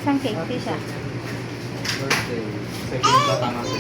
Isang cake, siya. Birthday. Second ba tama ko?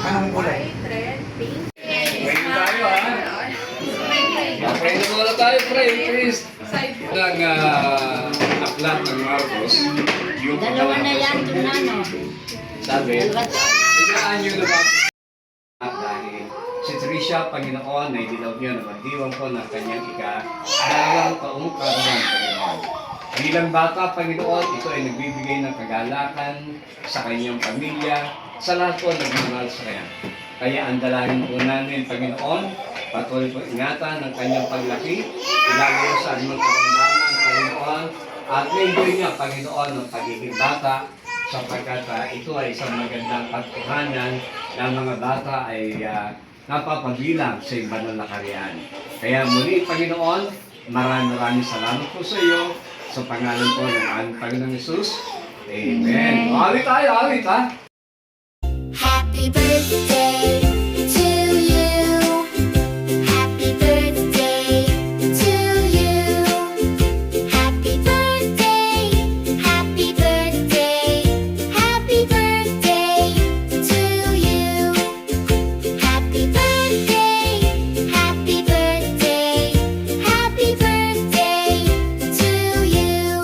Anong kulay? Red, pink. Pwede tayo ha? Pwede muna tayo, pre, please. Ang aklat ng Marcos, yung Dalawa na yan, Tunano. sabi, hayaan nyo naman dahil si Trisha, Panginoon, na idilaw niyo na magdiwang po ng kanyang ika-dalawang taong karoon, Panginoon. Bilang bata, Panginoon, ito ay nagbibigay ng kagalakan sa kanyang pamilya, sa lahat po nagmamahal sa kanya. Kaya ang dalangin po namin, Panginoon, patuloy po ingatan ng kanyang paglaki, ilagay sa anumang karamdaman, Panginoon, at na-enjoy niya, Panginoon, ng pagiging bata, sapagkat ito ay isang magandang pagkuhanan ng mga bata ay napapabilang sa ibang banal na karyaan. Kaya muli, Panginoon, maraming salamat po sa iyo sa pangalan po ng aming Panginoong Hesus. Amen. Awit tayo, awit ha! Happy birthday to you. Happy birthday to you. Happy birthday. Happy birthday. Happy birthday to you. Happy birthday. Happy birthday. Happy birthday to you.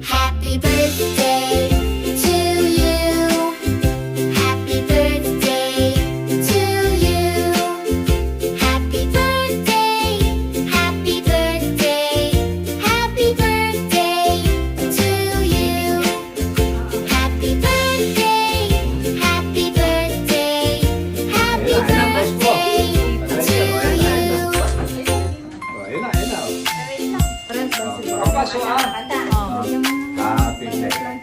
Happy birthday to you. Happy birthday to you. Happy birthday. Happy birthday. Happy birthday to you. Happy birthday. Happy birthday. Happy birthday to you. Ayun na, ayun na. Makapaso ha! Happy birthday.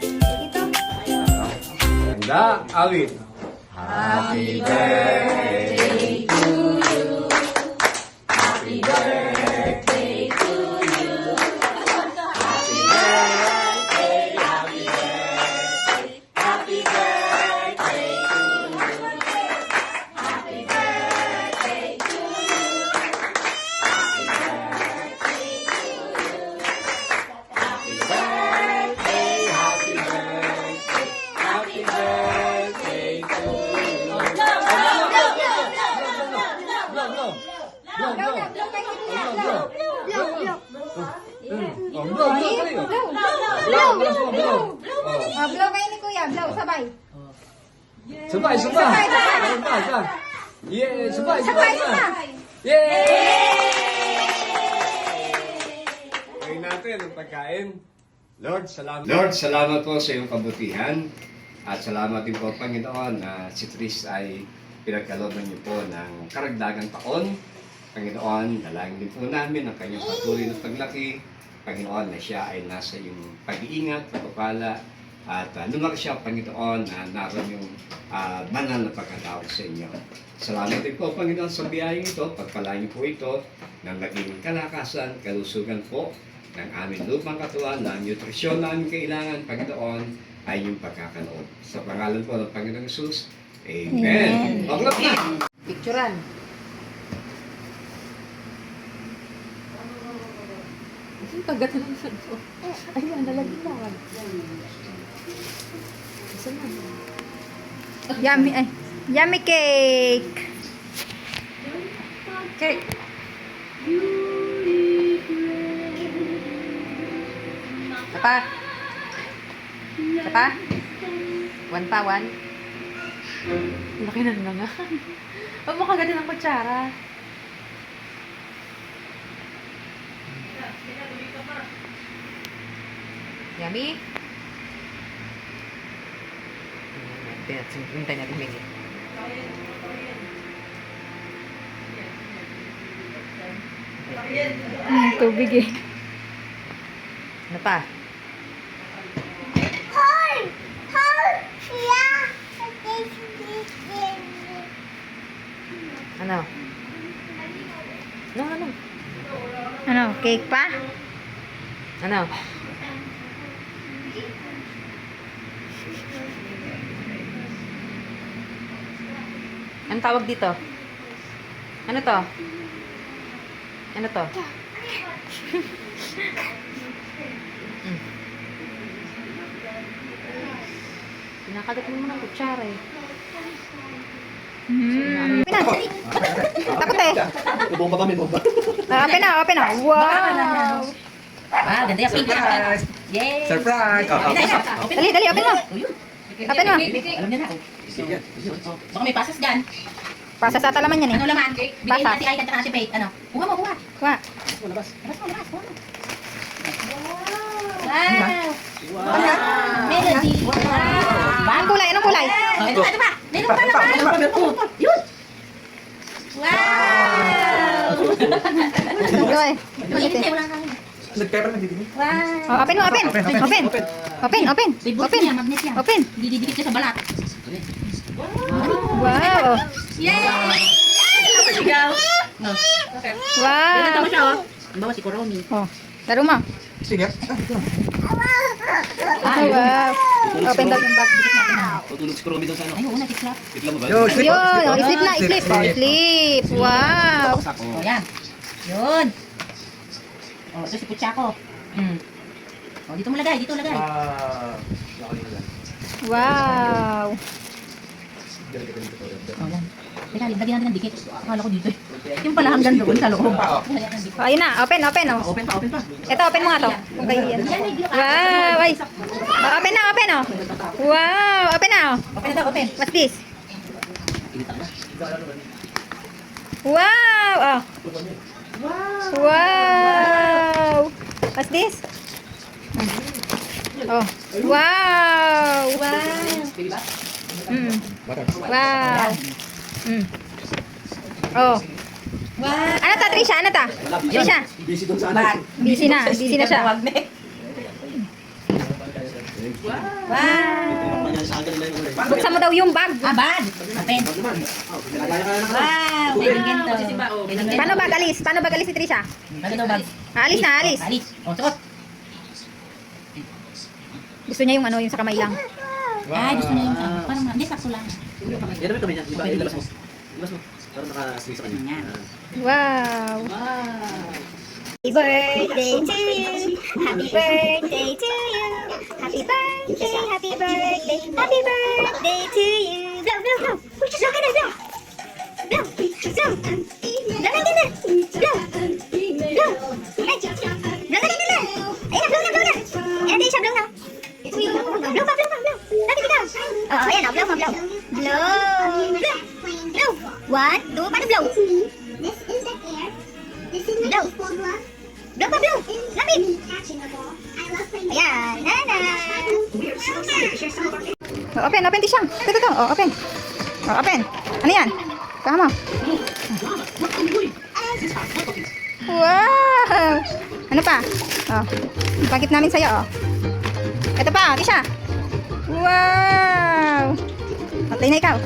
Ganda, awit. Happy birthday to you. Happy birthday to you. Happy birthday, happy birthday. Happy birthday to you. Happy birthday to you. Happy birthday to you. Happy birthday, happy birthday. Happy birthday to you. Blow kayo ni Kuya. Blow, sabay. Sabay, sabay. Sabay. Yeah, sabay, Sabay, sabay. sabay. Yay! Gawin natin ang pagkain. Lord, salamat po sa iyong kabutihan. At salamat din po, Panginoon, na si Tris ay pinagkalooban niyo po ng karagdagang taon. Panginoon, dalangin din po namin ang kanyang patuloy na paglaki. Panginoon, na siya ay nasa iyong pag-iingat, pagpapala. At lumaki siya, Panginoon, na naroon yung banal na pagkatawag sa inyo. Salamat din po, Panginoon, sa biyayang ito. Pagpalain niyo po ito ng naging kalakasan, kalusugan po ng aming lupang katawan, na ang nutrisyon na aming kailangan, Panginoon, ay yung pagkakanood. Sa pangalan po ng Panginoong Hesus, Amen. Maglap na! Picturean. Kagat na lang ito. Ayun, nalagyan. Saan na? Yummy, ay. Yummy cake. Cake. Apa? Apa? One pa, one. Laki na nga. Huwag mo kagatin ng kutsara. Yummy? Hintay natin mingi. Tubig eh. Ano pa? Ano? Ano? Ano, cake pa? Ano? Anong tawag dito? Ano to? Ano to? Hmm. Pinakagat mo ng kutsara eh. Takot eh. Bomba kami, bomba. Open na. Wow. Ah, ganda yung pink. Yay! Surprise! Dali, open mo. Open mo. Alam niya na. Baka may pasas dyan. Pasa sa talaman yan eh. Ano laman? Bigay Pasas. natin ay kanta si Faith. Ano? Kuha mo. Kuha. Labas mo. Wow! Melody! Wow! Anong kulay? Oh, ito pa. Meron pa naman. Oh, yun! Wow! Ito eh. Mainit eh, wala kang... Nag-pepper na dito. Wow! Oh, open mo. May bukas niya, magnet yan. Open. Dididikit siya sa balat. Wow. Yay! Sigaw! Oh. Wow. Tama siya, oh. Ang bawa si Kuromi. Oh, laro mo. Sige. Wow. Open daw yung bag. Tutulog si Kuromi doon sa ano. Ay, oo, nag-slap. Bigla mo ba? Yun. Oh, slip na. Slip. Oh, slip. Wow. Oh, yan. Yun. Oh, ito si Puchako. Oh, dito mo lagay. Wow. Oh, yan. Teka, lagyan natin ng dikit. Akala ko dito eh. Yung pala hanggang doon sa loob. Oh, ayun na. Open. Oh. Open pa. Ito, open mo nga to. Kung kayo yan. Wow. Ay. Oh, open na. Oh. Wow. Open na. Oh. Open na daw, open. What's this? Wow. Oh. Wow. What's this? Oh. Wow. Wow. Oh. Wow! Ano ta, Trisha? Trisha? Busy doon sa ano. Busy na siya. Wow! Buksan mo daw yung bag. Ah, bag! Open. Wow! Pwedeng ganito. Paano bag alis si Trisha? Bakit daw bag? Alis na, alis. Alis. O, suot. Gusto niya yung yung sa kamay lang. Ay, gusto niya yung parang hindi, sakto lang. Yan naman kami niya. Ilabas mo. Parang naka-string sa kanya. Yan. Wow. Happy birthday to you. Happy birthday to you. Happy birthday, happy birthday. Happy birthday to you. Blow. Blow ka na, blow. Blow. Blow na. Blow. Ay, blow na. Ayan, blow na. Ayan, din siya, blow na. Blow pa. Dati ikaw. Oo, ayan, blow mo. Blow. 1, 2, paano blow? This is the air. This is Blow. the formula. Blow pa, blow. Lapit. Actionable. I love playing. Ayan, nana. We're so serious. You're so perfect. Oh, open, Tishang. Ito. Oh, open. Ano yan? Kama mo. Wow! Ano pa? Oh, ipakit namin sa'yo, oh. Ito pa, Tisha. Wow! Patay na ikaw.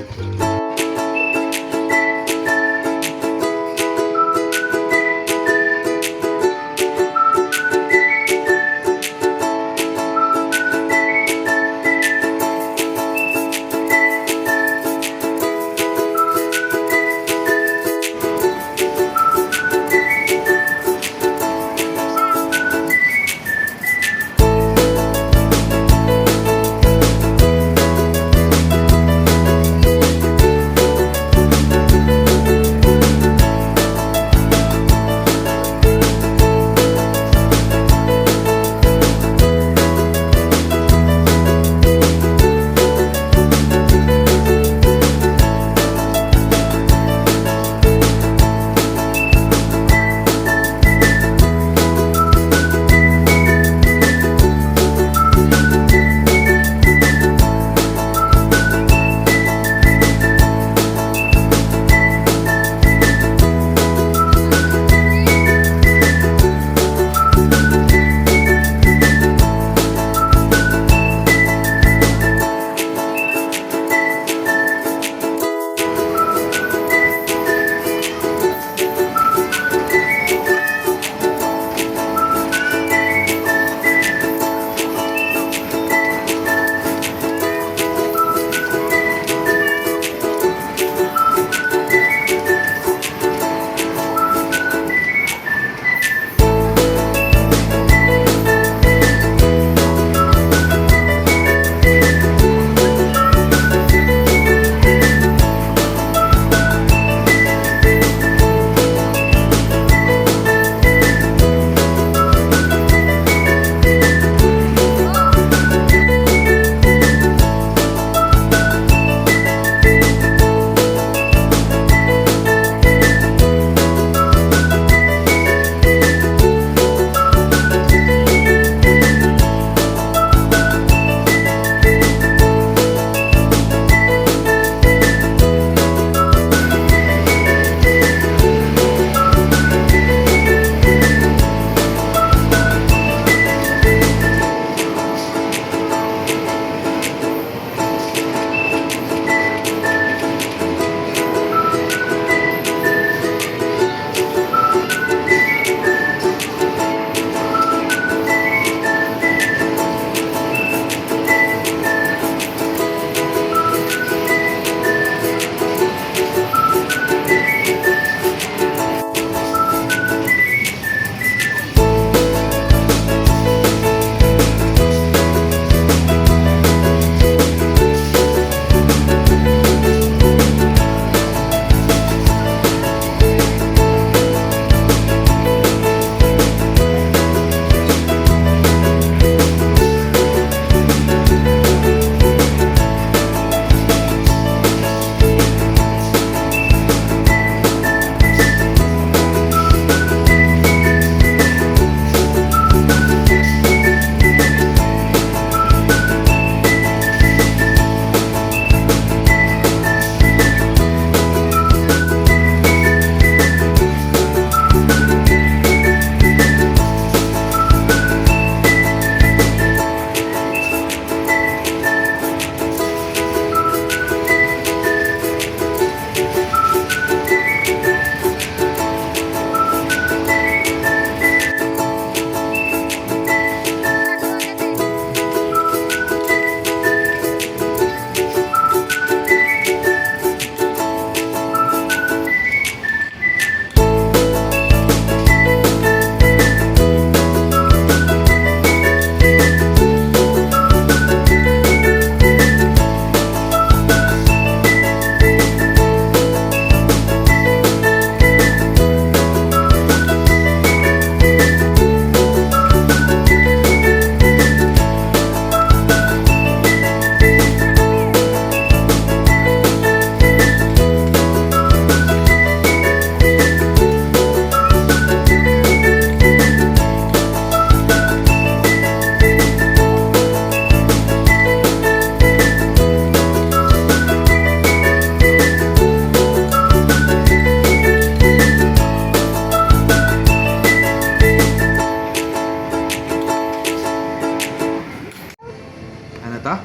Ano to?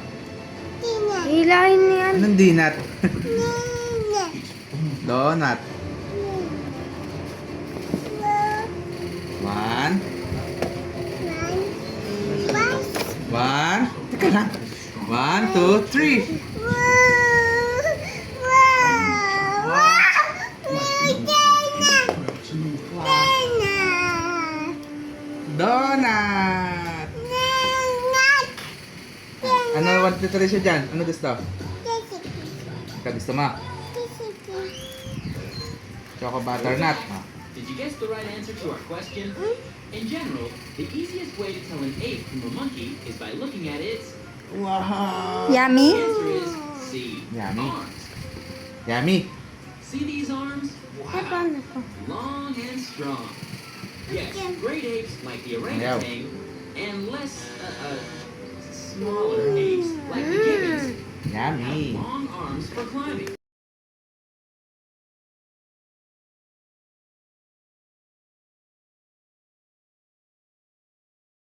Hilahin mo yan. Anong dinat? Donut. One. One. Teka lang. 1, 2, 3. Donut. Ano 1, 2, 3 siya dyan? Ano gusto? Ikaw gusto mo? Choco butternut. Ah. Did you guess the right answer to our question? In general, the easiest way to tell an ape from a monkey is by looking at its... Wow. Yummy? The answer is C. Yummy. Arms. Yummy. See these arms? Wow. Long and strong. Yes, great apes like the orangutan and less, smaller apes like the gibbons Yummy. have long arms for climbing.